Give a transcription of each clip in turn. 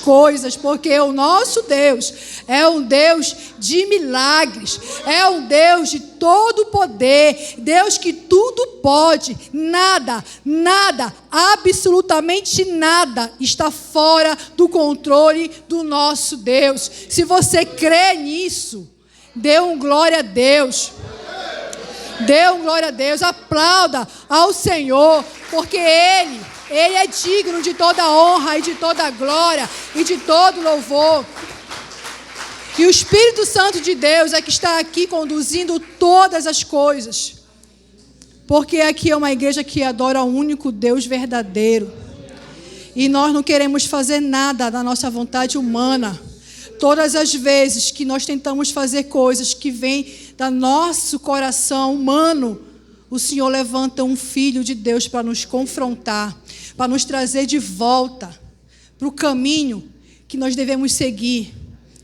coisas, porque o nosso Deus é um Deus de milagres, é um Deus de todo poder, Deus que tudo pode, nada, absolutamente nada está fora do controle do nosso Deus. Se você crê nisso, dê um glória a Deus. Dê um glória a Deus, aplauda ao Senhor, porque Ele é digno de toda honra e de toda glória e de todo louvor. E o Espírito Santo de Deus é que está aqui conduzindo todas as coisas. Porque aqui é uma igreja que adora o único Deus verdadeiro. E nós não queremos fazer nada da nossa vontade humana. Todas as vezes que nós tentamos fazer coisas que vêm do nosso coração humano, o Senhor levanta um filho de Deus para nos confrontar, para nos trazer de volta para o caminho que nós devemos seguir,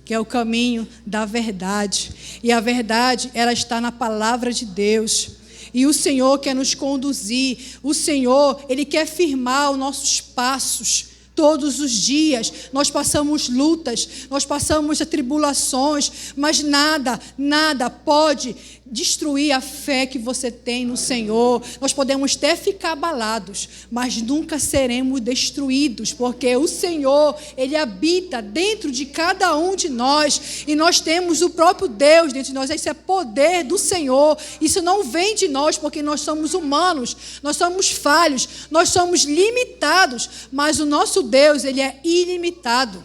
que é o caminho da verdade. E a verdade, ela está na palavra de Deus. E o Senhor quer nos conduzir. O Senhor, Ele quer firmar os nossos passos. Todos os dias nós passamos lutas, nós passamos tribulações, mas nada pode destruir a fé que você tem no Senhor. Nós podemos até ficar abalados, mas nunca seremos destruídos, porque o Senhor, Ele habita dentro de cada um de nós, e nós temos o próprio Deus dentro de nós. Esse é poder do Senhor. Isso não vem de nós, porque nós somos humanos, nós somos falhos, nós somos limitados, mas o nosso Deus, Ele é ilimitado,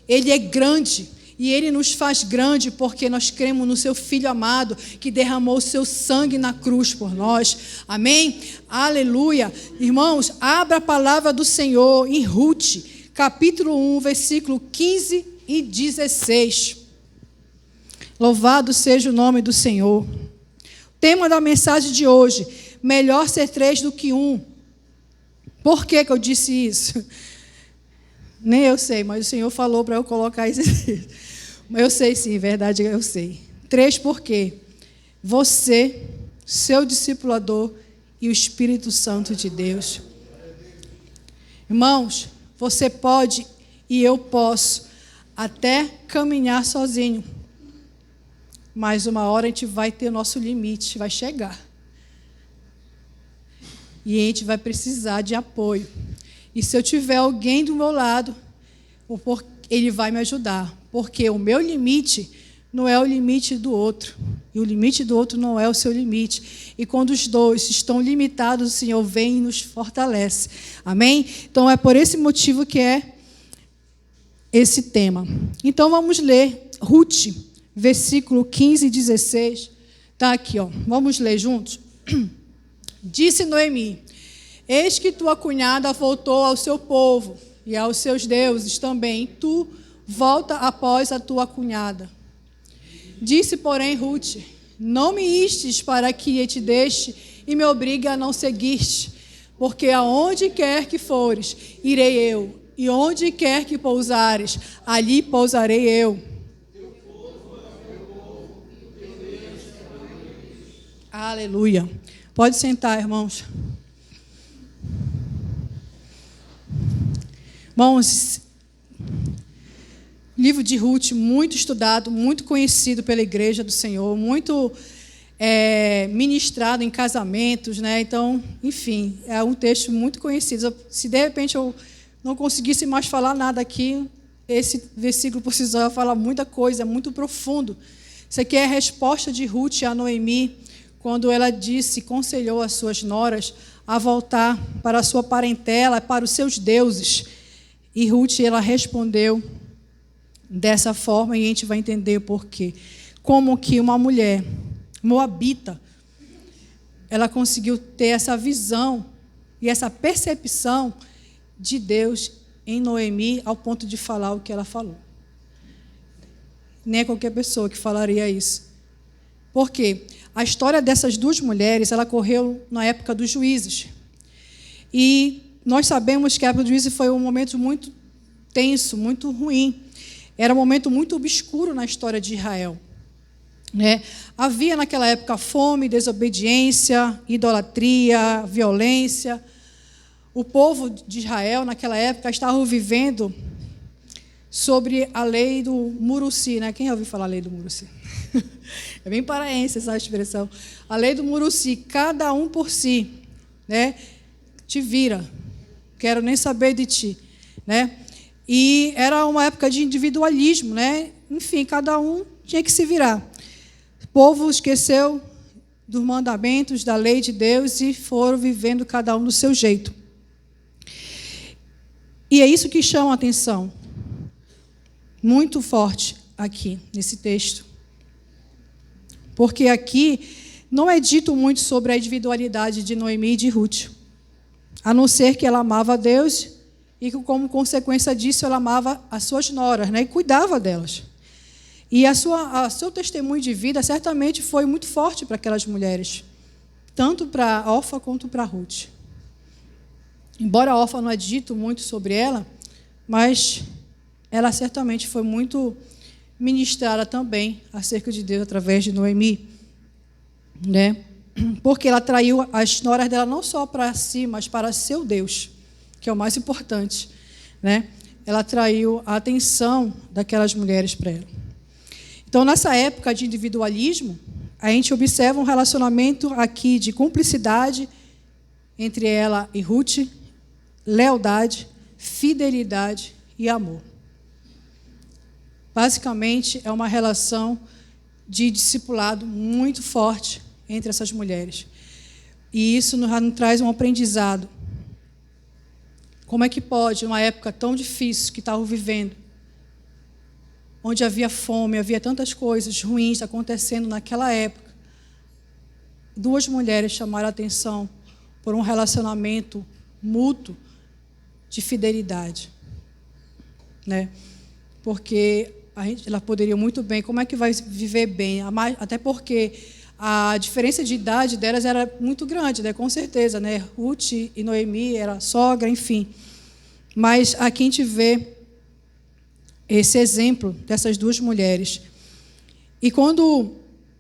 Ele é grande. E Ele nos faz grande porque nós cremos no Seu Filho amado, que derramou o Seu sangue na cruz por nós. Amém? Aleluia. Irmãos, abra a palavra do Senhor em Ruth, capítulo 1, versículo 15 e 16. Louvado seja o nome do Senhor. O tema da mensagem de hoje: melhor ser 3 do que 1. Por que eu disse isso? Nem eu sei, mas o Senhor falou para eu colocar isso. Eu sei sim, verdade, eu sei. 3 porque você, seu discipulador e o Espírito Santo de Deus. Irmãos, você pode e eu posso até caminhar sozinho, mas uma hora a gente vai ter o nosso limite, vai chegar. E a gente vai precisar de apoio. E se eu tiver alguém do meu lado, ele vai me ajudar. Porque o meu limite não é o limite do outro. E o limite do outro não é o seu limite. E quando os dois estão limitados, o Senhor vem e nos fortalece. Amém? Então é por esse motivo que é esse tema. Então vamos ler Ruth, versículo 15 e 16. Está aqui, ó. Vamos ler juntos? Disse Noemi: eis que tua cunhada voltou ao seu povo e aos seus deuses também. Tu volta após a tua cunhada. Disse, porém, Ruth: não me istes para que eu te deixe e me obrigue a não seguir-te, porque aonde quer que fores, irei eu, e onde quer que pousares, ali pousarei eu. Aleluia. Pode sentar, irmãos. Irmãos, livro de Ruth, muito estudado, muito conhecido pela igreja do Senhor, muito ministrado em casamentos, né? Então, enfim, é um texto muito conhecido. Se de repente eu não conseguisse mais falar nada aqui, esse versículo por si só fala muita coisa, é muito profundo. Isso aqui é a resposta de Ruth a Noemi, quando ela aconselhou as suas noras a voltar para a sua parentela, para os seus deuses. E Ruth, ela respondeu dessa forma, e a gente vai entender o porquê. Como que uma mulher moabita, ela conseguiu ter essa visão e essa percepção de Deus em Noemi, ao ponto de falar o que ela falou. Nem é qualquer pessoa que falaria isso. Por quê? A história dessas duas mulheres, ela correu na época dos juízes. E nós sabemos que a época dos juízes foi um momento muito tenso, muito ruim. Era um momento muito obscuro na história de Israel. Havia naquela época fome, desobediência, idolatria, violência. O povo de Israel, naquela época, estava vivendo sobre a lei do Muruci, né? Quem já ouviu falar a lei do Muruci? É bem paraense essa expressão. A lei do Muruci, cada um por si, né? Te vira, quero nem saber de ti, né? E era uma época de individualismo, né? Enfim, cada um tinha que se virar. O povo esqueceu dos mandamentos, da lei de Deus e foram vivendo cada um do seu jeito. E é isso que chama a atenção, muito forte aqui, nesse texto. Porque aqui não é dito muito sobre a individualidade de Noemi e de Ruth, a não ser que ela amava a Deus e que, como consequência disso, ela amava as suas noras, né, e cuidava delas. E seu testemunho de vida certamente foi muito forte para aquelas mulheres, tanto para Orfa quanto para Ruth. Embora a Orfa não é dito muito sobre ela, mas ela certamente foi muito ministrada também acerca de Deus através de Noemi, né? Porque ela traiu as noras dela não só para si, mas para seu Deus, que é o mais importante, né? Ela traiu a atenção daquelas mulheres para ela. Então, nessa época de individualismo, a gente observa um relacionamento aqui de cumplicidade entre ela e Ruth, lealdade, fidelidade e amor. Basicamente, é uma relação de discipulado muito forte entre essas mulheres. E isso nos traz um aprendizado. Como é que pode, numa época tão difícil que estavam vivendo, onde havia fome, havia tantas coisas ruins acontecendo naquela época, duas mulheres chamaram a atenção por um relacionamento mútuo de fidelidade, né? Porque ela poderia muito bem, como é que vai viver bem? Até porque a diferença de idade delas era muito grande, né? Com certeza, né? Ruth e Noemi era sogra, enfim. Mas aqui a gente vê esse exemplo dessas duas mulheres. E quando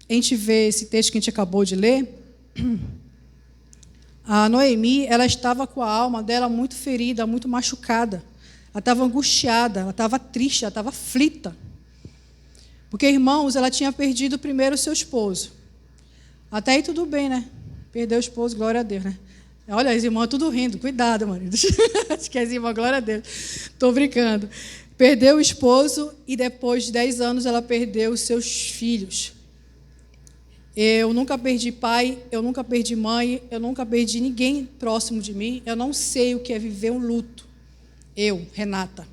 a gente vê esse texto que a gente acabou de ler, a Noemi, ela estava com a alma dela muito ferida, muito machucada. Ela estava angustiada, ela estava triste, ela estava aflita. Porque, irmãos, ela tinha perdido primeiro o seu esposo. Até aí tudo bem, né? Perdeu o esposo, glória a Deus, né? Olha, as irmãs tudo rindo. Cuidado, marido. Acho que as irmãs, glória a Deus. Estou brincando. Perdeu o esposo e depois de 10 anos ela perdeu os seus filhos. Eu nunca perdi pai, eu nunca perdi mãe, eu nunca perdi ninguém próximo de mim. Eu não sei o que é viver um luto. Eu, Renata.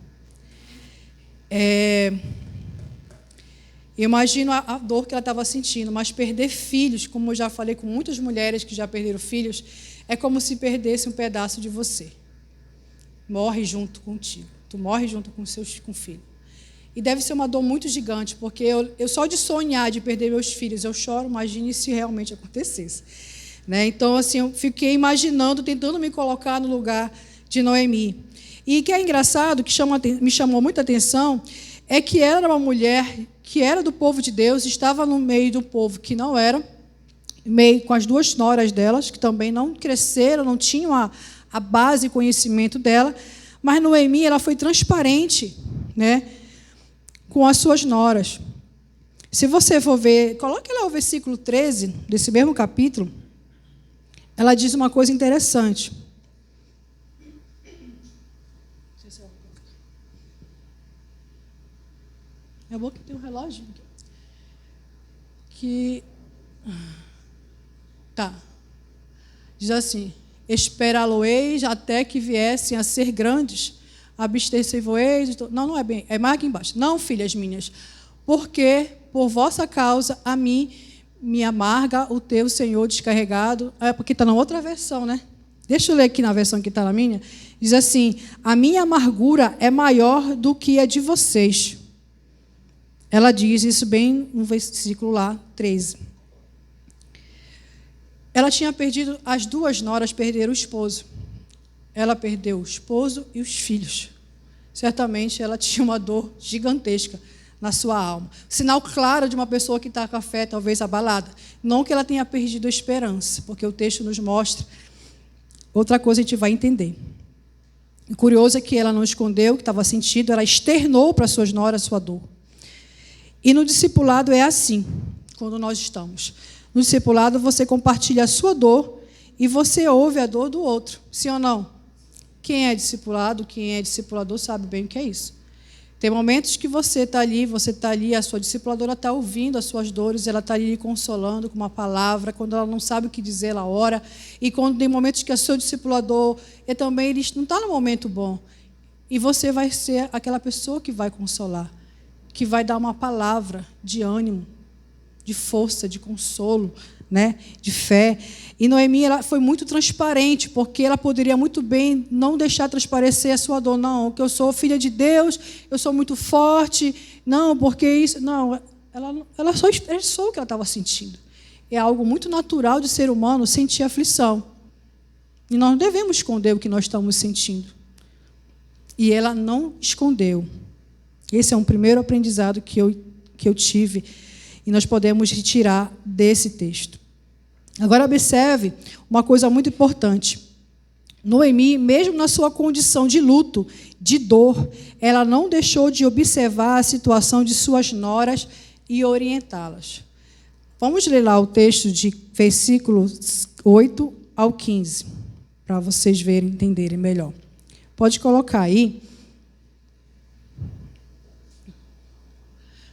Eu imagino a dor que ela estava sentindo, mas perder filhos, como eu já falei com muitas mulheres que já perderam filhos, é como se perdesse um pedaço de você. Morre junto contigo. Tu morre junto com o filho. E deve ser uma dor muito gigante, porque eu só de sonhar de perder meus filhos, eu choro, imagine se realmente acontecesse. Né? Então, assim, eu fiquei imaginando, tentando me colocar no lugar de Noemi. E o que é engraçado, que me chamou muita atenção, é que ela era uma mulher que era do povo de Deus, estava no meio do povo que não era, meio com as duas noras delas, que também não cresceram, não tinham a base e conhecimento dela, mas Noemi, ela foi transparente, né, com as suas noras. Se você for ver, coloque lá o versículo 13 desse mesmo capítulo, ela diz uma coisa interessante. É bom que tem um relógio aqui. Que tá. Diz assim: esperá-lo-eis até que viessem a ser grandes, abstecei-vos. Não é bem, é mais aqui embaixo. Não, filhas minhas, porque por vossa causa a mim me amarga o teu Senhor descarregado. É porque está na outra versão, né? Deixa eu ler aqui na versão que está na minha. Diz assim: a minha amargura é maior do que a de vocês. Ela diz isso bem no versículo lá, 13. Ela tinha perdido, as duas noras perderam o esposo. Ela perdeu o esposo e os filhos. Certamente ela tinha uma dor gigantesca na sua alma. Sinal claro de uma pessoa que está com a fé talvez abalada. Não que ela tenha perdido a esperança, porque o texto nos mostra outra coisa, a gente vai entender. O curioso é que ela não escondeu o que estava sentindo, ela externou para suas noras sua dor. E no discipulado é assim, quando nós estamos. No discipulado você compartilha a sua dor e você ouve a dor do outro, sim ou não? Quem é discipulado, quem é discipulador sabe bem o que é isso. Tem momentos que você está ali, a sua discipuladora está ouvindo as suas dores, ela está ali lhe consolando com uma palavra, quando ela não sabe o que dizer, ela ora. E quando tem momentos que o seu discipulador, ele não está no momento bom. E você vai ser aquela pessoa que vai consolar, que vai dar uma palavra de ânimo, de força, de consolo, né, de fé. E Noemi, ela foi muito transparente, porque ela poderia muito bem não deixar transparecer a sua dor. Não, porque eu sou filha de Deus, eu sou muito forte. Não, porque isso... Não, ela só expressou o que ela estava sentindo. É algo muito natural de ser humano sentir aflição. E nós não devemos esconder o que nós estamos sentindo. E ela não escondeu. Esse é um primeiro aprendizado que eu tive. E nós podemos retirar desse texto. Agora, observe uma coisa muito importante. Noemi, mesmo na sua condição de luto, de dor, ela não deixou de observar a situação de suas noras e orientá-las. Vamos ler lá o texto de versículos 8 ao 15, para vocês verem, entenderem melhor. Pode colocar aí.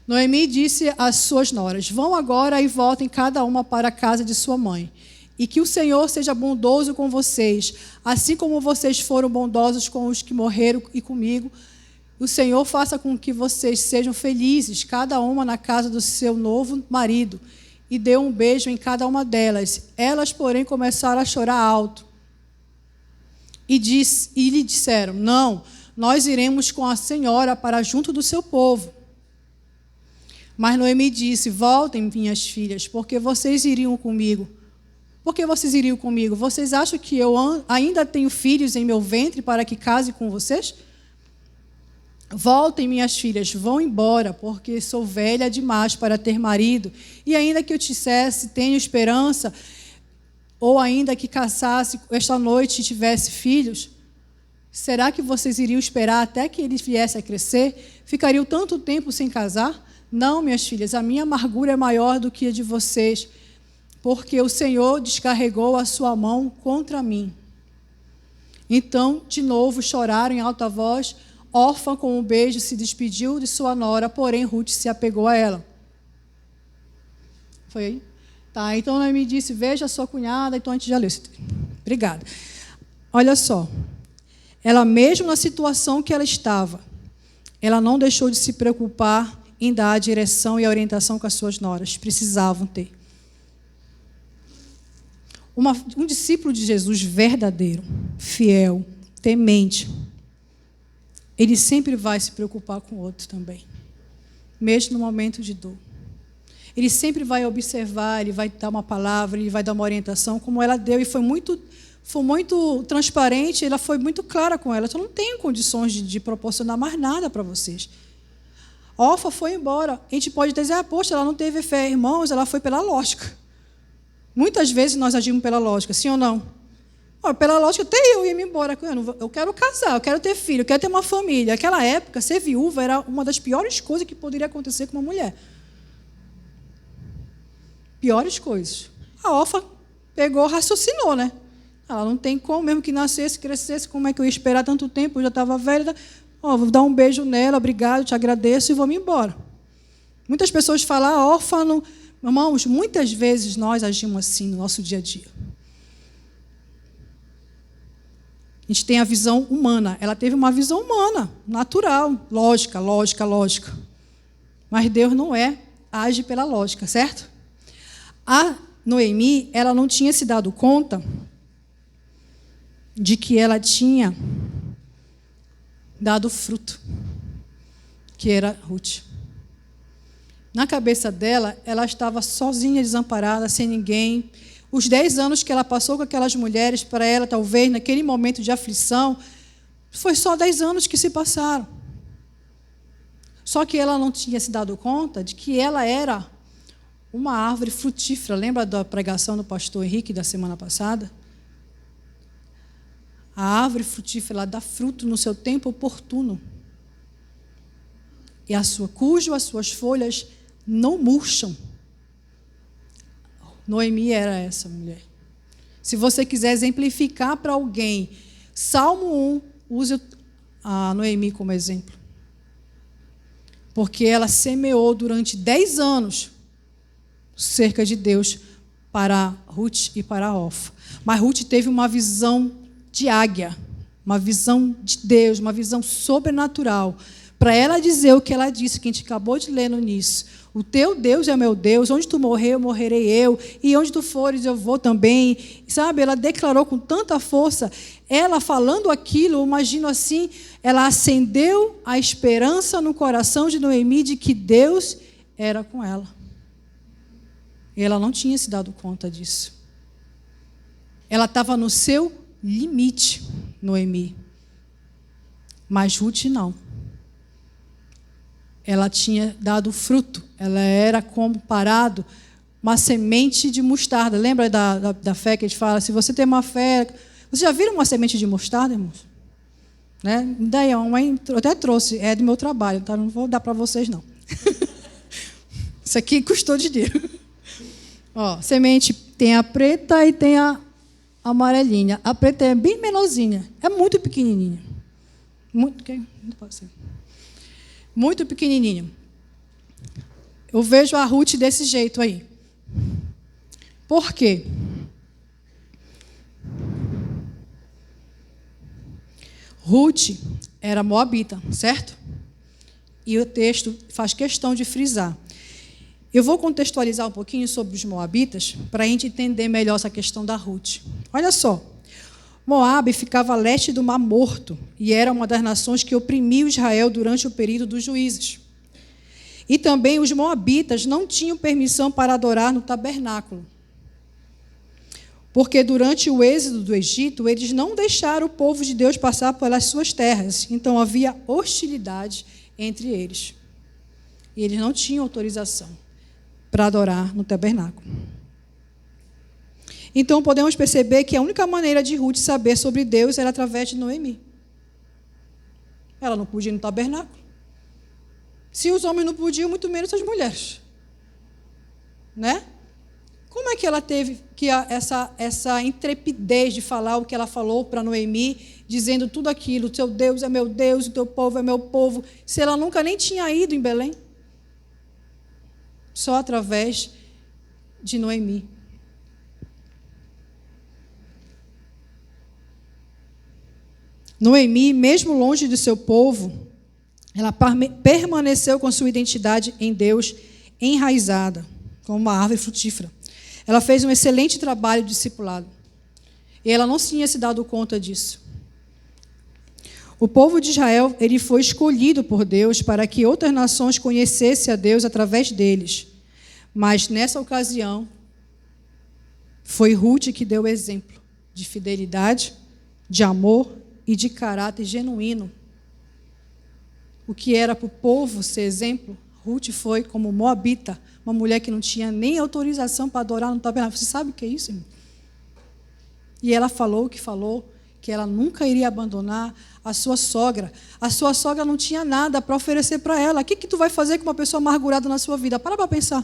Noemi disse às suas noras: vão agora e voltem cada uma para a casa de sua mãe, e que o Senhor seja bondoso com vocês, assim como vocês foram bondosos com os que morreram e comigo. O Senhor faça com que vocês sejam felizes, cada uma na casa do seu novo marido, e deu um beijo em cada uma delas. Elas, porém, começaram a chorar alto. E lhe disseram: não, nós iremos com a senhora para junto do seu povo. Mas Noemi disse: voltem, minhas filhas, porque vocês iriam comigo. Por que vocês iriam comigo? Vocês acham que eu ainda tenho filhos em meu ventre para que case com vocês? Voltem, minhas filhas, vão embora, porque sou velha demais para ter marido. E ainda que eu dissesse, tenho esperança, ou ainda que casasse esta noite e tivesse filhos, será que vocês iriam esperar até que eles viessem a crescer? Ficariam tanto tempo sem casar? Não, minhas filhas, a minha amargura é maior do que a de vocês, porque o Senhor descarregou a sua mão contra mim. Então, de novo, choraram em alta voz. Órfã, com um beijo, se despediu de sua nora, porém Ruth se apegou a ela. Foi aí? Tá, então Noemi disse: veja a sua cunhada. Então a gente já leu. Obrigada. Olha só. Ela, mesmo na situação que ela estava, ela não deixou de se preocupar em dar a direção e a orientação que as suas noras precisavam ter. Um discípulo de Jesus verdadeiro, fiel, temente, ele sempre vai se preocupar com o outro também, mesmo no momento de dor. Ele sempre vai observar, ele vai dar uma palavra, ele vai dar uma orientação, como ela deu, e foi muito transparente, ela foi muito clara com ela. Eu não tenho condições de proporcionar mais nada para vocês. Órfã foi embora. A gente pode dizer: poxa, ela não teve fé. Irmãos, ela foi pela lógica. Muitas vezes nós agimos pela lógica, sim ou não? Pela lógica, até eu ia me embora. Eu quero casar, eu quero ter filho, eu quero ter uma família. Naquela época, ser viúva era uma das piores coisas que poderia acontecer com uma mulher. Piores coisas. A órfã pegou, raciocinou, né? Ela não tem como, mesmo que nascesse, crescesse, como é que eu ia esperar tanto tempo? Eu já estava velha. Vou dar um beijo nela, obrigado, te agradeço e vou me embora. Muitas pessoas falam: órfão. Irmãos, muitas vezes nós agimos assim no nosso dia a dia. A gente tem a visão humana. Ela teve uma visão humana, natural, lógica. Mas Deus não age pela lógica, certo? A Noemi, ela não tinha se dado conta de que ela tinha dado fruto, que era Ruth. Na cabeça dela, ela estava sozinha, desamparada, sem ninguém. Os 10 anos que ela passou com aquelas mulheres, para ela, talvez, naquele momento de aflição, foi só 10 anos que se passaram. Só que ela não tinha se dado conta de que ela era uma árvore frutífera. Lembra da pregação do pastor Henrique da semana passada? A árvore frutífera ela dá fruto no seu tempo oportuno. E cujo as suas folhas não murcham. Noemi era essa mulher. Se você quiser exemplificar para alguém, Salmo 1, use a Noemi como exemplo. Porque ela semeou durante 10 anos cerca de Deus para Ruth e para Orfa. Mas Ruth teve uma visão de águia, uma visão de Deus, uma visão sobrenatural. Para ela dizer o que ela disse, que a gente acabou de ler no início. O teu Deus é meu Deus, onde tu morrer, morrerei eu, e onde tu fores, eu vou também. Sabe, ela declarou com tanta força, ela falando aquilo, eu imagino assim, ela acendeu a esperança no coração de Noemi de que Deus era com ela. E ela não tinha se dado conta disso. Ela estava no seu limite, Noemi. Mas Ruth não. Ela tinha dado fruto. Ela era comparado uma semente de mostarda. Lembra da fé que a gente fala? Se você tem uma fé... Vocês já viram uma semente de mostarda, irmãos? Né? Daí, eu até trouxe, é do meu trabalho, tá? Não vou dar para vocês, não. Isso aqui custou dinheiro. Ó, semente tem a preta e tem a amarelinha. A preta é bem menorzinha, é muito pequenininha. Muito pequenininha. Eu vejo a Ruth desse jeito aí. Por quê? Ruth era moabita, certo? E o texto faz questão de frisar. Eu vou contextualizar um pouquinho sobre os moabitas para a gente entender melhor essa questão da Ruth. Olha só. Moabe ficava a leste do Mar Morto e era uma das nações que oprimiu Israel durante o período dos juízes. E também os moabitas não tinham permissão para adorar no tabernáculo. Porque durante o êxodo do Egito, eles não deixaram o povo de Deus passar pelas suas terras. Então havia hostilidade entre eles. E eles não tinham autorização para adorar no tabernáculo. Então podemos perceber que a única maneira de Ruth saber sobre Deus era através de Noemi. Ela não podia ir no tabernáculo. Se os homens não podiam, muito menos as mulheres. Né? Como é que ela teve essa intrepidez de falar o que ela falou para Noemi, dizendo tudo aquilo, o teu Deus é meu Deus, o teu povo é meu povo, se ela nunca nem tinha ido em Belém? Só através de Noemi. Noemi, mesmo longe de seu povo, ela permaneceu com sua identidade em Deus enraizada, como uma árvore frutífera. Ela fez um excelente trabalho de discipulado. E ela não tinha se dado conta disso. O povo de Israel, ele foi escolhido por Deus para que outras nações conhecessem a Deus através deles. Mas, nessa ocasião, foi Ruth que deu o exemplo de fidelidade, de amor e de caráter genuíno. O que era para o povo ser exemplo, Ruth foi como moabita, uma mulher que não tinha nem autorização para adorar no tabernáculo. Você sabe o que é isso, irmão? E ela falou que ela nunca iria abandonar a sua sogra. A sua sogra não tinha nada para oferecer para ela. O que tu vai fazer com uma pessoa amargurada na sua vida? Para pensar.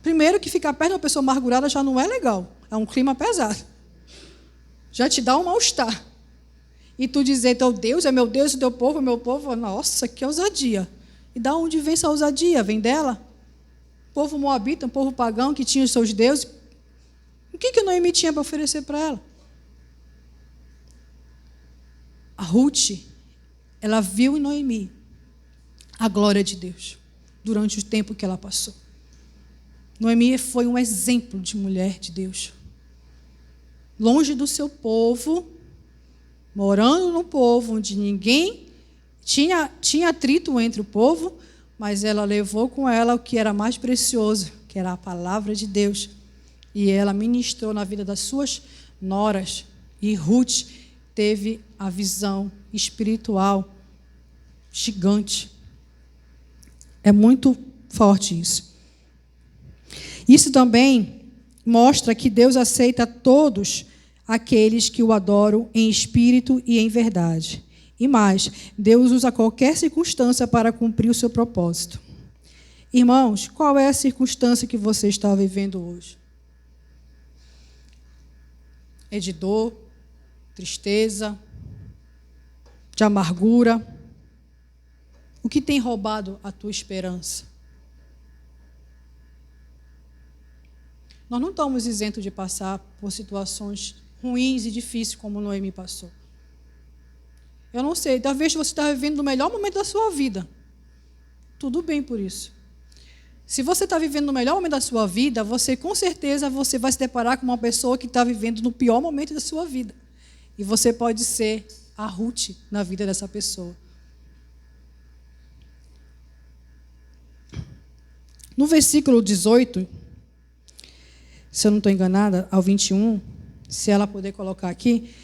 Primeiro que ficar perto de uma pessoa amargurada já não é legal. É um clima pesado. Já te dá um mal-estar. E tu dizer, teu Deus é meu Deus, o teu povo é meu povo. Nossa, que ousadia. E da onde vem essa ousadia? Vem dela? Povo moabita, um povo pagão que tinha os seus deuses. O que Noemi tinha para oferecer para ela? A Ruth, ela viu em Noemi a glória de Deus durante o tempo que ela passou. Noemi foi um exemplo de mulher de Deus. Longe do seu povo, morando num povo onde ninguém tinha atrito entre o povo, mas ela levou com ela o que era mais precioso, que era a palavra de Deus. E ela ministrou na vida das suas noras. E Ruth teve a visão espiritual gigante. É muito forte isso. Isso também mostra que Deus aceita todos aqueles que o adoram em espírito e em verdade. E mais, Deus usa qualquer circunstância para cumprir o seu propósito. Irmãos, qual é a circunstância que você está vivendo hoje? É de dor, tristeza, de amargura? O que tem roubado a tua esperança? Nós não estamos isentos de passar por situações ruins e difíceis como Noemi passou. Eu não sei, talvez você está vivendo no melhor momento da sua vida. Tudo bem por isso. Se você está vivendo no melhor momento da sua vida, você com certeza você vai se deparar com uma pessoa que está vivendo no pior momento da sua vida. E você pode ser a Ruth na vida dessa pessoa. No versículo 18, se eu não estou enganada, ao 21, se ela puder colocar aqui,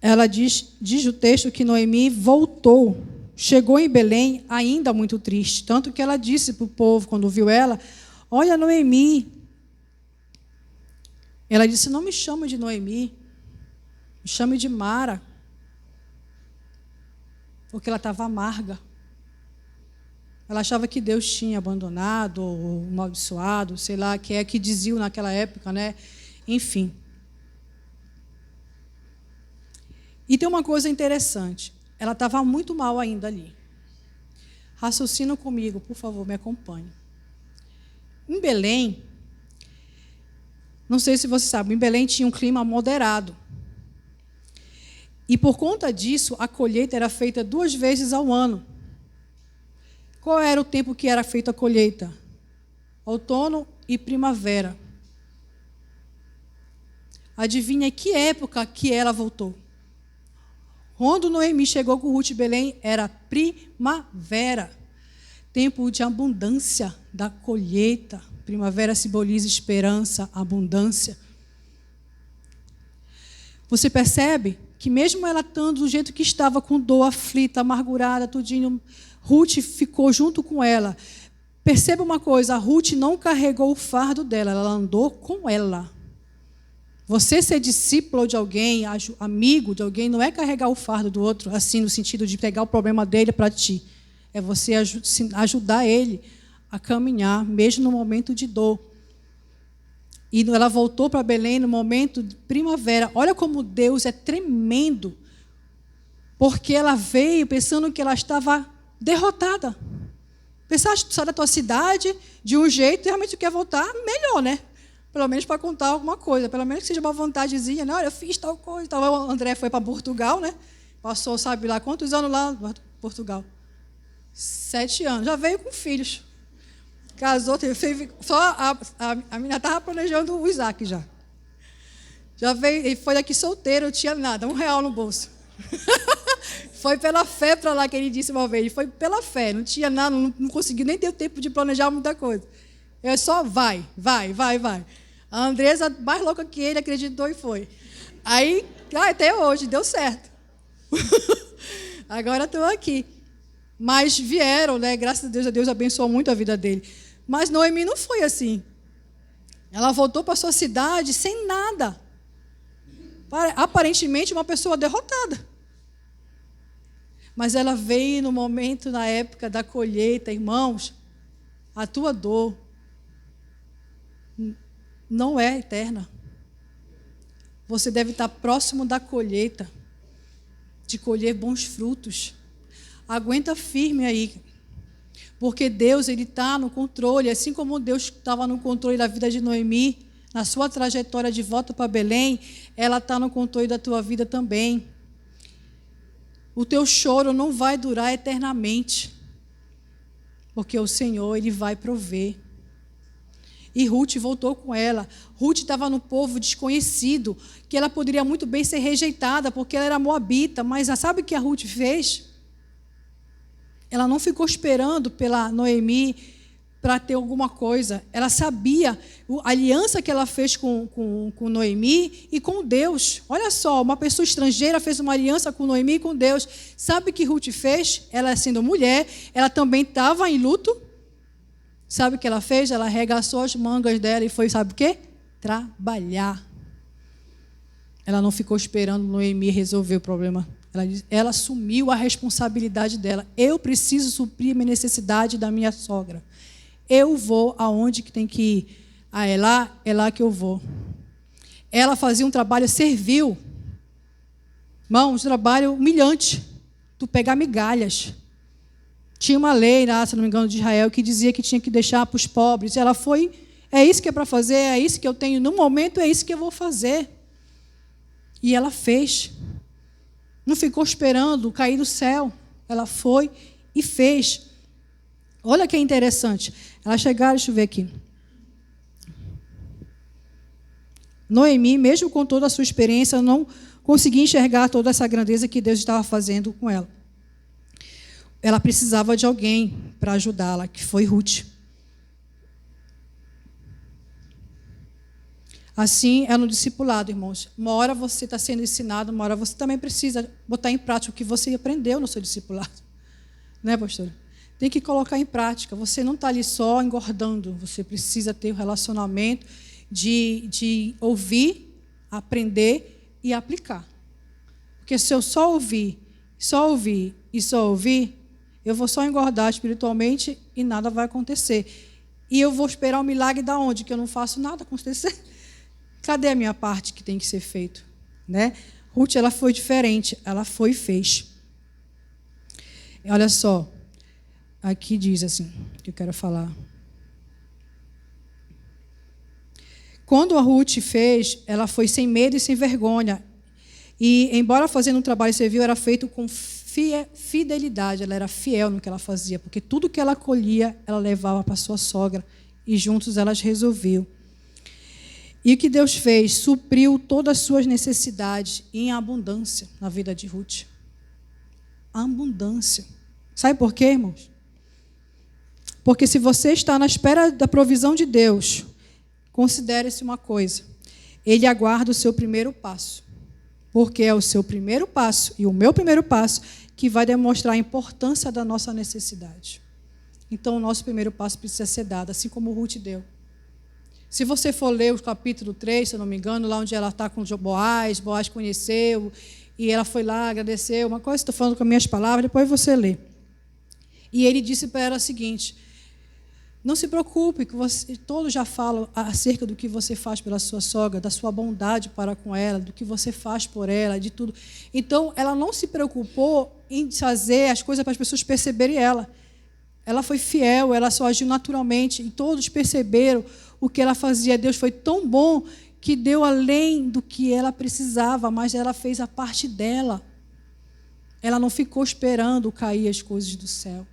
ela diz o texto que Noemi voltou, chegou em Belém ainda muito triste, tanto que ela disse para o povo, quando viu ela, olha Noemi. Ela disse, não me chame de Noemi, me chame de Mara, porque ela estava amarga. Ela achava que Deus tinha abandonado, ou amaldiçoado, sei lá, que é que diziam naquela época, né? Enfim. E tem uma coisa interessante. Ela estava muito mal ainda ali. Raciocina comigo, por favor, me acompanhe. Em Belém, não sei se você sabe, em Belém tinha um clima moderado. E por conta disso, a colheita era feita 2 vezes ao ano. Qual era o tempo que era feita a colheita? Outono e primavera. Adivinha que época que ela voltou? Quando Noemi chegou com Ruth em Belém, era primavera. Tempo de abundância da colheita. Primavera simboliza esperança, abundância. Você percebe que mesmo ela estando do jeito que estava, com dor, aflita, amargurada, tudinho, Ruth ficou junto com ela. Perceba uma coisa, a Ruth não carregou o fardo dela, ela andou com ela. Você ser discípulo de alguém, amigo de alguém, não é carregar o fardo do outro, assim, no sentido de pegar o problema dele para ti. É você ajudar ele a caminhar, mesmo no momento de dor. E ela voltou para Belém no momento de primavera. Olha como Deus é tremendo, porque ela veio pensando que ela estava derrotada. Pensaste, sai da tua cidade de um jeito e realmente tu quer voltar, melhor, né? Pelo menos para contar alguma coisa, pelo menos que seja uma vantagemzinha, né? Olha, eu fiz tal coisa. Então, o André foi para Portugal, né? Passou, sabe lá, quantos anos lá em Portugal? 7 anos. Já veio com filhos. Casou, só a menina estava planejando o Isaac já. Já veio, e foi daqui solteiro, não tinha nada, R$1 no bolso. Foi pela fé para lá que ele disse uma vez. Ele foi pela fé, não tinha nada, não conseguiu nem ter tempo de planejar muita coisa. Eu só vai. A Andresa, mais louca que ele, acreditou e foi. Aí, até hoje, deu certo. Agora estou aqui. Mas vieram, né? Graças a Deus abençoou muito a vida dele. Mas Noemi não foi assim. Ela voltou para sua cidade sem nada. Aparentemente, uma pessoa derrotada. Mas ela veio no momento, na época da colheita, irmãos, a tua dor não é eterna. Você deve estar próximo da colheita, de colher bons frutos. Aguenta firme aí, porque Deus, Ele está no controle, assim como Deus estava no controle da vida de Noemi, na sua trajetória de volta para Belém, ela está no controle da tua vida também. O teu choro não vai durar eternamente, porque o Senhor, Ele vai prover. E Ruth voltou com ela. Ruth estava no povo desconhecido, que ela poderia muito bem ser rejeitada, porque ela era moabita, mas sabe o que a Ruth fez? Ela não ficou esperando pela Noemi para ter alguma coisa. Ela sabia a aliança que ela fez com Noemi e com Deus. Olha só, uma pessoa estrangeira fez uma aliança com Noemi e com Deus. Sabe o que Ruth fez? Ela, sendo mulher, ela também estava em luto. Sabe o que ela fez? Ela arregaçou as mangas dela e foi, sabe o quê? Trabalhar. Ela não ficou esperando Noemi resolver o problema. Ela assumiu a responsabilidade dela. Eu preciso suprir a necessidade da minha sogra. Eu vou aonde que tem que ir. Ah, é lá que eu vou. Ela fazia um trabalho servil. Irmão, um trabalho humilhante. Tu pegar migalhas. Tinha uma lei lá, se não me engano, de Israel, que dizia que tinha que deixar para os pobres. Ela foi, é isso que é para fazer, é isso que eu tenho no momento, é isso que eu vou fazer. E ela fez. Não ficou esperando cair do céu. Ela foi e fez. Olha que interessante. Ela chegaram, deixa eu ver aqui. Noemi, mesmo com toda a sua experiência, não conseguia enxergar toda essa grandeza que Deus estava fazendo com ela. Ela precisava de alguém para ajudá-la, que foi Ruth. Assim é no discipulado, irmãos. Uma hora você está sendo ensinado, uma hora você também precisa botar em prática o que você aprendeu no seu discipulado. Né, pastora? Tem que colocar em prática. Você não está ali só engordando. Você precisa ter um relacionamento de ouvir, aprender e aplicar. Porque se eu só ouvir, eu vou só engordar espiritualmente e nada vai acontecer. E eu vou esperar um milagre da onde? Que eu não faço nada acontecer. Cadê a minha parte que tem que ser feito? Né? Ruth, ela foi diferente. Ela foi e fez. Olha só. Aqui diz assim, que eu quero falar. Quando a Ruth fez, ela foi sem medo e sem vergonha. E, embora fazendo um trabalho servil, era feito com fidelidade. Ela era fiel no que ela fazia, porque tudo que ela colhia, ela levava para sua sogra. E juntos elas resolviam. E o que Deus fez? Supriu todas as suas necessidades em abundância na vida de Ruth. Abundância. Sabe por quê, irmãos? Porque se você está na espera da provisão de Deus, considere-se uma coisa. Ele aguarda o seu primeiro passo. Porque é o seu primeiro passo e o meu primeiro passo que vai demonstrar a importância da nossa necessidade. Então, o nosso primeiro passo precisa ser dado, assim como Ruth deu. Se você for ler o capítulo 3, se eu não me engano, lá onde ela está com Boaz conheceu, e ela foi lá, agradeceu, uma coisa, estou falando com as minhas palavras, depois você lê. E ele disse para ela o seguinte: não se preocupe, que todos já falam acerca do que você faz pela sua sogra, da sua bondade para com ela, do que você faz por ela, de tudo. Então, ela não se preocupou em fazer as coisas para as pessoas perceberem ela. Ela foi fiel, ela só agiu naturalmente, e todos perceberam o que ela fazia. Deus foi tão bom que deu além do que ela precisava, mas ela fez a parte dela. Ela não ficou esperando cair as coisas do céu.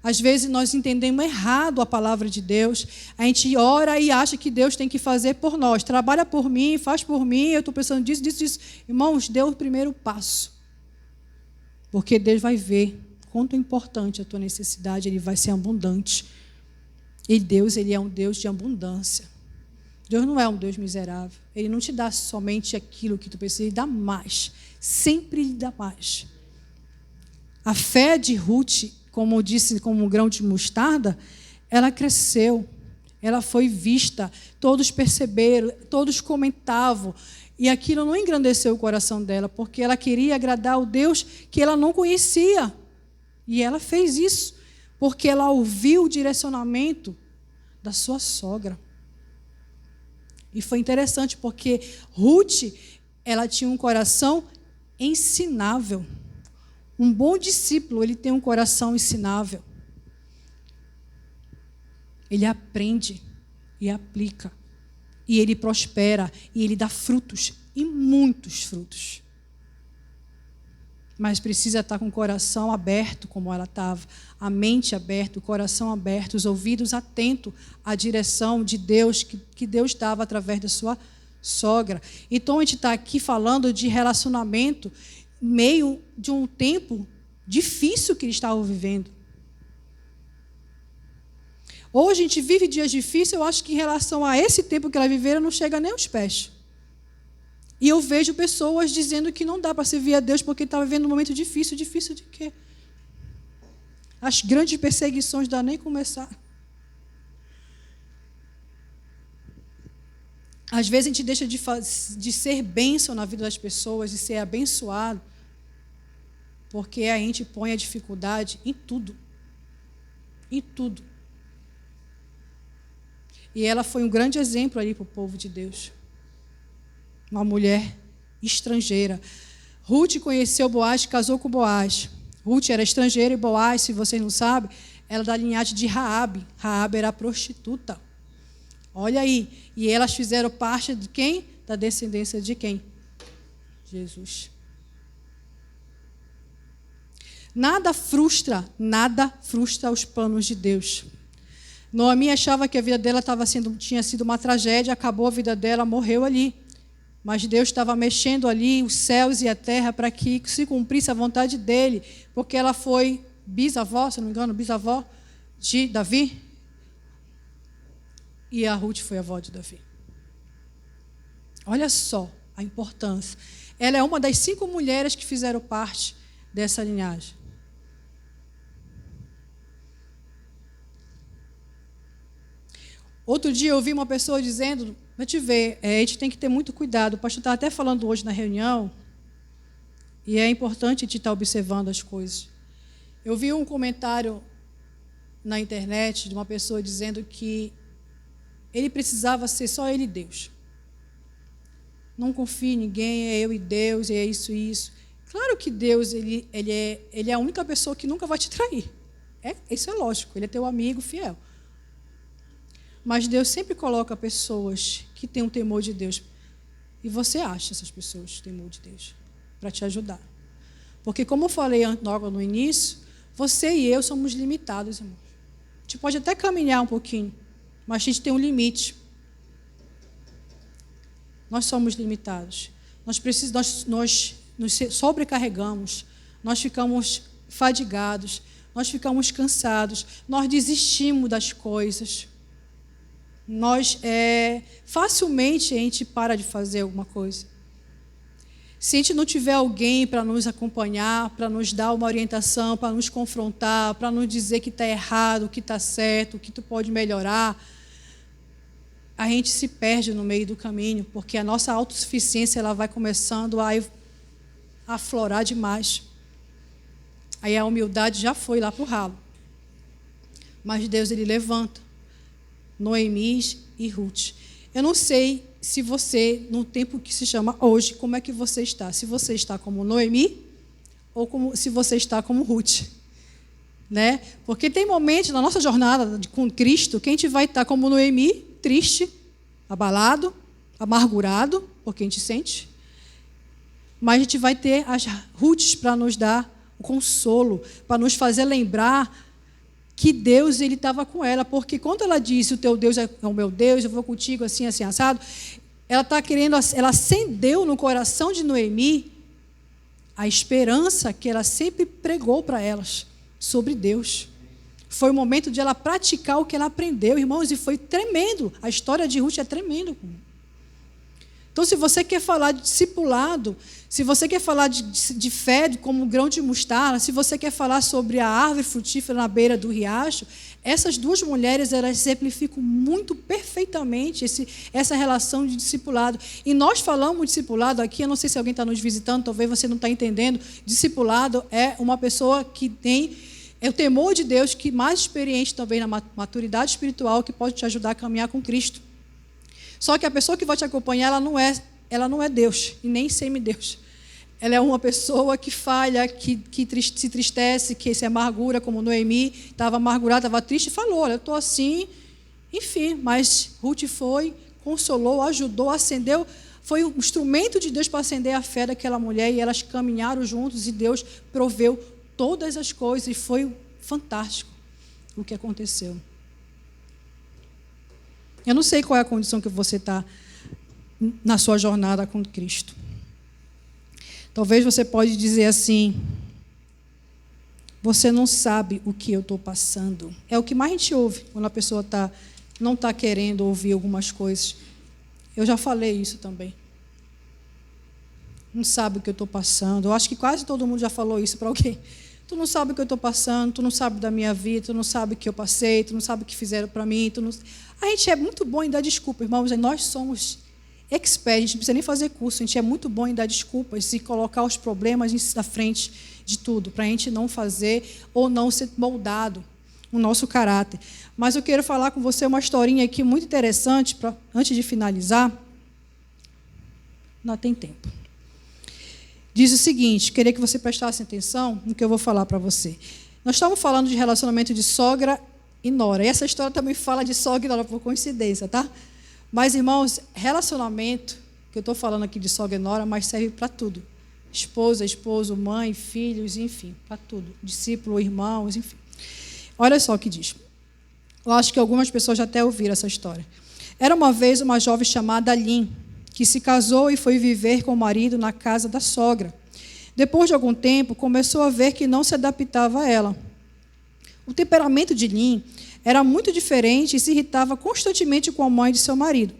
Às vezes nós entendemos errado a palavra de Deus. A gente ora e acha que Deus tem que fazer por nós. Trabalha por mim, faz por mim, eu estou precisando disso. Irmãos, dê o primeiro passo. Porque Deus vai ver quanto é importante a tua necessidade, Ele vai ser abundante. E Deus, Ele é um Deus de abundância. Deus não é um Deus miserável. Ele não te dá somente aquilo que tu precisa, Ele dá mais. Sempre Ele dá mais. A fé de Ruth, como eu disse, como um grão de mostarda, ela cresceu, ela foi vista, todos perceberam, todos comentavam, e aquilo não engrandeceu o coração dela, porque ela queria agradar ao Deus que ela não conhecia, e ela fez isso, porque ela ouviu o direcionamento da sua sogra. E foi interessante, porque Ruth, ela tinha um coração ensinável. Um bom discípulo, ele tem um coração ensinável. Ele aprende e aplica. E ele prospera. E ele dá frutos. E muitos frutos. Mas precisa estar com o coração aberto, como ela estava. A mente aberta, o coração aberto, os ouvidos atentos à direção de Deus, que Deus dava através da sua sogra. Então, a gente está aqui falando de relacionamento meio de um tempo difícil que eles estavam vivendo. Hoje a gente vive dias difíceis, eu acho que em relação a esse tempo que ela viveram, não chega nem aos pés. E eu vejo pessoas dizendo que não dá para servir a Deus porque está vivendo um momento difícil. Difícil de quê? As grandes perseguições dá nem começar. Às vezes a gente deixa de ser bênção na vida das pessoas, de ser abençoado, porque a gente põe a dificuldade em tudo. Em tudo. E ela foi um grande exemplo ali para o povo de Deus. Uma mulher estrangeira. Ruth conheceu Boaz, casou com Boaz. Ruth era estrangeira e Boaz, se vocês não sabem, era da linhagem de Raabe. Raabe era prostituta. Olha aí. E elas fizeram parte de quem? Da descendência de quem? Jesus. Nada frustra os planos de Deus. Noemi achava que a vida dela tinha sido uma tragédia, acabou a vida dela, morreu ali. Mas Deus estava mexendo ali os céus e a terra para que se cumprisse a vontade dele, porque ela foi bisavó, se não me engano, bisavó de Davi. E a Ruth foi a avó de Davi. Olha só a importância. Ela é uma das 5 mulheres que fizeram parte dessa linhagem. Outro dia eu ouvi uma pessoa dizendo, a gente tem que ter muito cuidado. O pastor estava até falando hoje na reunião, e é importante a gente estar observando as coisas. Eu vi um comentário na internet de uma pessoa dizendo que ele precisava ser só ele e Deus. Não confie em ninguém, é eu e Deus, é isso e isso. Claro que Deus ele é a única pessoa que nunca vai te trair. Isso é lógico, ele é teu amigo fiel. Mas Deus sempre coloca pessoas que têm um temor de Deus. E você acha essas pessoas que têm temor de Deus para te ajudar. Porque, como eu falei logo no início, você e eu somos limitados, irmãos. A gente pode até caminhar um pouquinho, mas a gente tem um limite. Nós somos limitados. Nós nos sobrecarregamos, nós ficamos fadigados, nós ficamos cansados, nós desistimos das coisas. Facilmente a gente para de fazer alguma coisa. Se a gente não tiver alguém para nos acompanhar, para nos dar uma orientação, para nos confrontar, para nos dizer que está errado, o que está certo, o que tu pode melhorar, a gente se perde no meio do caminho, porque a nossa autossuficiência ela vai começando a aflorar demais. Aí a humildade já foi lá para o ralo. Mas Deus ele levanta Noemi e Ruth. Eu não sei se você, no tempo que se chama hoje, como é que você está. Se você está como Noemi ou se você está como Ruth. Né? Porque tem momentos na nossa jornada com Cristo que a gente vai estar como Noemi, triste, abalado, amargurado, porque a gente sente. Mas a gente vai ter as Ruths para nos dar o consolo, para nos fazer lembrar que Deus ele estava com ela, porque quando ela disse o teu Deus é o meu Deus, eu vou contigo assim, assim, assado, ela acendeu no coração de Noemi a esperança que ela sempre pregou para elas sobre Deus. Foi o momento de ela praticar o que ela aprendeu, irmãos, e foi tremendo. A história de Ruth é tremendo. Então, se você quer falar de discipulado, se você quer falar de fé como um grão de mostarda, se você quer falar sobre a árvore frutífera na beira do riacho, essas 2 mulheres elas exemplificam muito perfeitamente essa relação de discipulado. E nós falamos de discipulado aqui, eu não sei se alguém está nos visitando, talvez você não está entendendo. Discipulado é uma pessoa que tem o temor de Deus, que mais experiente também na maturidade espiritual, que pode te ajudar a caminhar com Cristo. Só que a pessoa que vai te acompanhar, ela não é Deus, e nem semi-Deus. Ela é uma pessoa que falha, que se tristece, que se amargura, como Noemi, estava amargurada, estava triste, e falou, olha, eu estou assim, enfim. Mas Ruth foi, consolou, ajudou, acendeu, foi um instrumento de Deus para acender a fé daquela mulher, e elas caminharam juntos, e Deus proveu todas as coisas, e foi fantástico o que aconteceu. Eu não sei qual é a condição que você está na sua jornada com Cristo. Talvez você pode dizer assim, você não sabe o que eu estou passando. É o que mais a gente ouve quando a pessoa não está querendo ouvir algumas coisas. Eu já falei isso também. Não sabe o que eu estou passando. Eu acho que quase todo mundo já falou isso para alguém. Tu não sabe o que eu estou passando, tu não sabe da minha vida, tu não sabe o que eu passei, tu não sabe o que fizeram para mim. A gente é muito bom em dar desculpa, irmãos. Nós somos expert, a gente não precisa nem fazer curso, a gente é muito bom em dar desculpas e colocar os problemas na frente de tudo, para a gente não fazer ou não ser moldado o nosso caráter. Mas eu quero falar com você uma historinha aqui muito interessante, antes de finalizar. Não tem tempo. Diz o seguinte, queria que você prestasse atenção no que eu vou falar para você. Nós estamos falando de relacionamento de sogra e nora. E essa história também fala de sogra e nora por coincidência, tá? Mas, irmãos, relacionamento, que eu estou falando aqui de sogra e nora, mas serve para tudo. Esposa, esposo, mãe, filhos, enfim, para tudo. Discípulo, irmãos, enfim. Olha só o que diz. Eu acho que algumas pessoas já até ouviram essa história. Era uma vez uma jovem chamada Lin, que se casou e foi viver com o marido na casa da sogra. Depois de algum tempo, começou a ver que não se adaptava a ela. O temperamento de Lin era muito diferente e se irritava constantemente com a mãe de seu marido.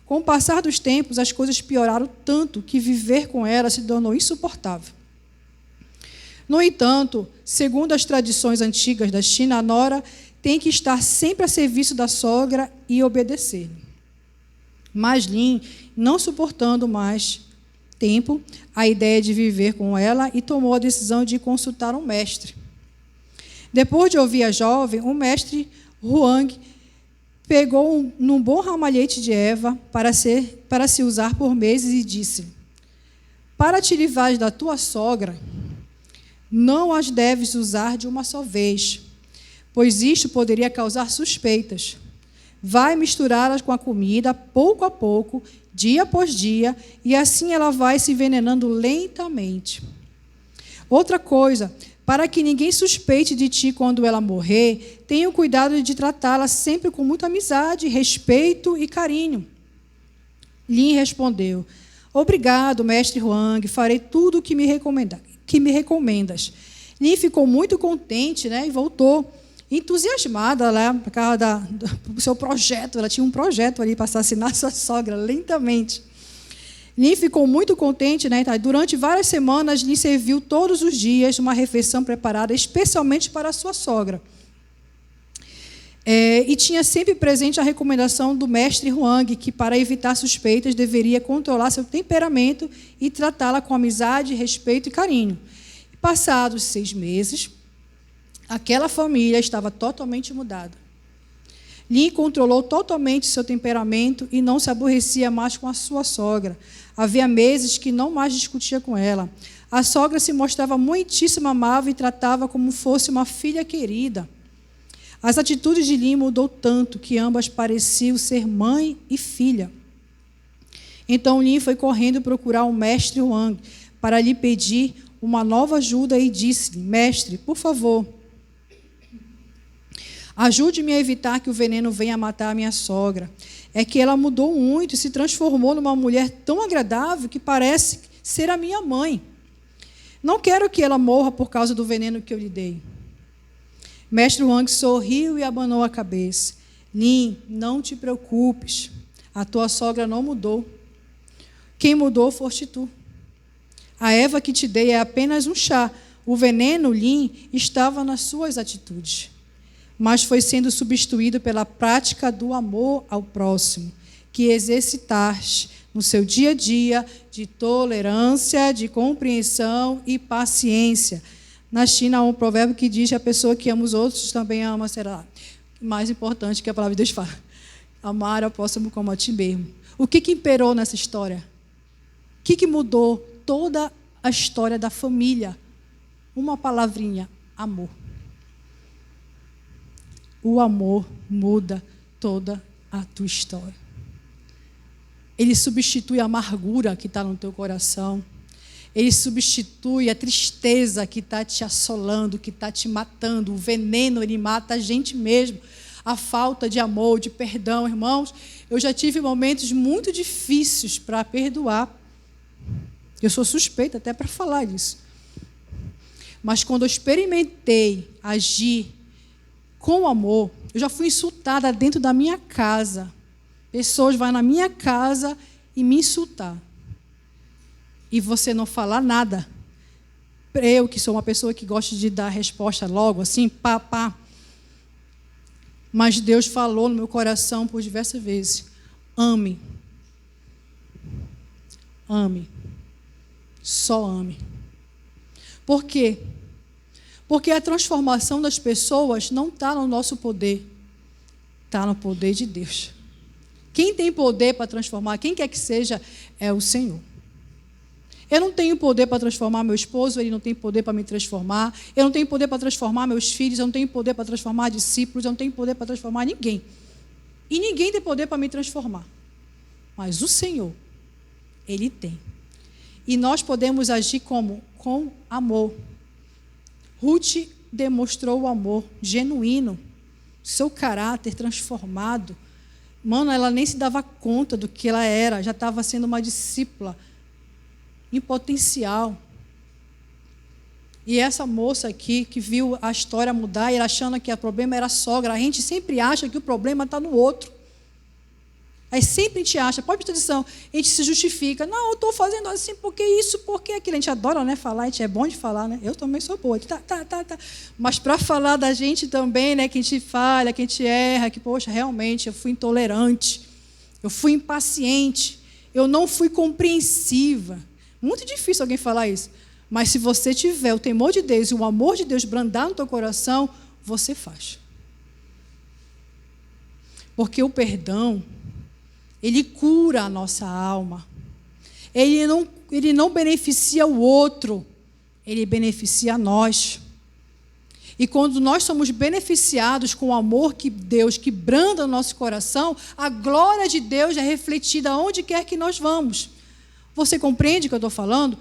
Com o passar dos tempos, as coisas pioraram tanto que viver com ela se tornou insuportável. No entanto, segundo as tradições antigas da China, a nora tem que estar sempre a serviço da sogra e obedecer. Mas Lin, não suportando mais tempo a ideia de viver com ela, e tomou a decisão de consultar um mestre. Depois de ouvir a jovem, o mestre Huang pegou num bom ramalhete de erva para se usar por meses e disse: para te livrar da tua sogra, não as deves usar de uma só vez, pois isto poderia causar suspeitas. Vai misturá-las com a comida, pouco a pouco, dia após dia, e assim ela vai se envenenando lentamente. Outra coisa, para que ninguém suspeite de ti quando ela morrer, tenha o cuidado de tratá-la sempre com muita amizade, respeito e carinho. Lin respondeu: obrigado, mestre Huang, farei tudo o que me recomendas. Lin ficou muito contente, né, e voltou entusiasmada lá por causa do seu projeto. Ela tinha um projeto ali para assassinar sua sogra lentamente. Lin ficou muito contente, né? Durante várias semanas, Lin serviu todos os dias uma refeição preparada especialmente para a sua sogra. E tinha sempre presente a recomendação do mestre Huang, que, para evitar suspeitas, deveria controlar seu temperamento e tratá-la com amizade, respeito e carinho. Passados 6 meses, aquela família estava totalmente mudada. Lin controlou totalmente seu temperamento e não se aborrecia mais com a sua sogra. Havia meses que não mais discutia com ela. A sogra se mostrava muitíssimo amável e tratava como fosse uma filha querida. As atitudes de Lin mudou tanto que ambas pareciam ser mãe e filha. Então Lin foi correndo procurar o mestre Huang para lhe pedir uma nova ajuda e disse-lhe: mestre, por favor, ajude-me a evitar que o veneno venha matar a minha sogra. É que ela mudou muito e se transformou numa mulher tão agradável que parece ser a minha mãe. Não quero que ela morra por causa do veneno que eu lhe dei. Mestre Huang sorriu e abanou a cabeça. Lin, não te preocupes. A tua sogra não mudou. Quem mudou foste tu. A erva que te dei é apenas um chá. O veneno, Lin, estava nas suas atitudes, mas foi sendo substituído pela prática do amor ao próximo, que exercitaste no seu dia a dia de tolerância, de compreensão e paciência. Na China há um provérbio que diz que a pessoa que ama os outros também ama, será mais importante que a palavra de Deus fala: amar ao próximo como a ti mesmo. O que imperou nessa história? O que mudou toda a história da família? Uma palavrinha: amor. O amor muda toda a tua história. Ele substitui a amargura que está no teu coração. Ele substitui a tristeza que está te assolando, que está te matando. O veneno, ele mata a gente mesmo. A falta de amor, de perdão, irmãos. Eu já tive momentos muito difíceis para perdoar. Eu sou suspeita até para falar disso. Mas quando eu experimentei agir com amor, eu já fui insultada dentro da minha casa. Pessoas vão na minha casa e me insultar. E você não falar nada. Eu, que sou uma pessoa que gosta de dar resposta logo, assim, pá, pá. Mas Deus falou no meu coração por diversas vezes: ame. ame. Só ame. Por quê? Porque a transformação das pessoas não está no nosso poder. Está no poder de Deus. Quem tem poder para transformar, quem quer que seja, é o Senhor. Eu não tenho poder para transformar meu esposo, ele não tem poder para me transformar. Eu não tenho poder para transformar meus filhos, eu não tenho poder para transformar discípulos, eu não tenho poder para transformar ninguém. E ninguém tem poder para me transformar. Mas o Senhor, Ele tem. E nós podemos agir como? Com amor. Ruth demonstrou o amor genuíno, seu caráter transformado. Mano, ela nem se dava conta do que ela era, já estava sendo uma discípula em potencial. E essa moça aqui, que viu a história mudar, e ela achando que o problema era a sogra, a gente sempre acha que o problema está no outro. Aí sempre a gente acha, pode prestar atenção, a gente se justifica. Não, eu estou fazendo assim, porque isso, porque aquilo. A gente adora, né, falar, a gente é bom de falar, né? Eu também sou boa. Tá. Mas para falar da gente também, né, que a gente falha, que a gente erra, que, poxa, realmente eu fui intolerante, eu fui impaciente, eu não fui compreensiva. Muito difícil alguém falar isso. Mas se você tiver o temor de Deus e o amor de Deus brandar no teu coração, você faz. Porque o perdão, ele cura a nossa alma. Ele não beneficia o outro, ele beneficia a nós. E quando nós somos beneficiados com o amor que Deus, que branda no nosso coração, a glória de Deus é refletida onde quer que nós vamos. Você compreende o que eu estou falando?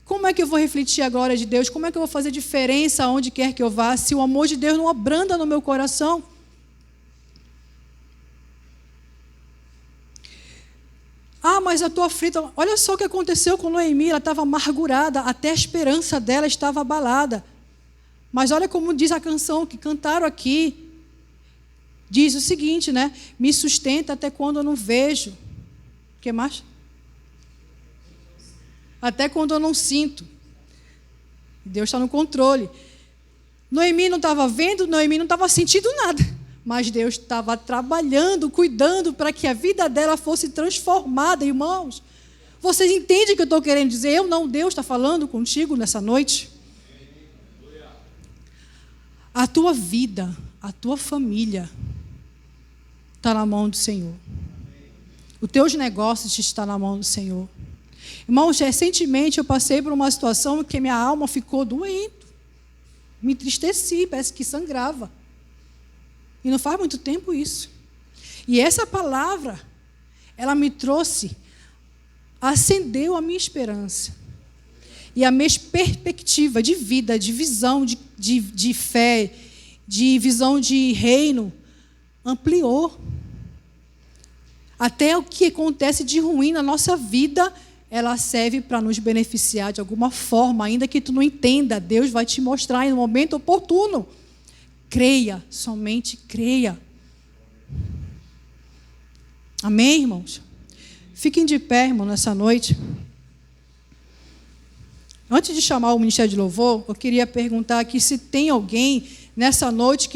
Como é que eu vou refletir a glória de Deus? Como é que eu vou fazer diferença aonde quer que eu vá, se o amor de Deus não abranda no meu coração? Ah, mas eu estou aflita. Olha só o que aconteceu com Noemi. Ela estava amargurada, até a esperança dela estava abalada. Mas olha como diz a canção que cantaram aqui. Diz o seguinte, né? Me sustenta até quando eu não vejo. O que mais? Até quando eu não sinto. Deus está no controle. Noemi não estava vendo, Noemi não estava sentindo nada. Mas Deus estava trabalhando, cuidando para que a vida dela fosse transformada, irmãos. Vocês entendem o que eu estou querendo dizer? Eu não, Deus está falando contigo nessa noite. A tua vida, a tua família está na mão do Senhor. Os teus negócios estão na mão do Senhor. Irmãos, recentemente eu passei por uma situação que minha alma ficou doendo. Me entristeci, parece que sangrava. E não faz muito tempo isso. E essa palavra, ela me trouxe, acendeu a minha esperança. E a minha perspectiva de vida, de visão, de fé, de visão de reino, ampliou. Até o que acontece de ruim na nossa vida, ela serve para nos beneficiar de alguma forma, ainda que tu não entenda, Deus vai te mostrar no momento oportuno. Creia, somente creia. Amém, irmãos? Fiquem de pé, irmão, nessa noite. Antes de chamar o Ministério de Louvor, eu queria perguntar aqui se tem alguém nessa noite que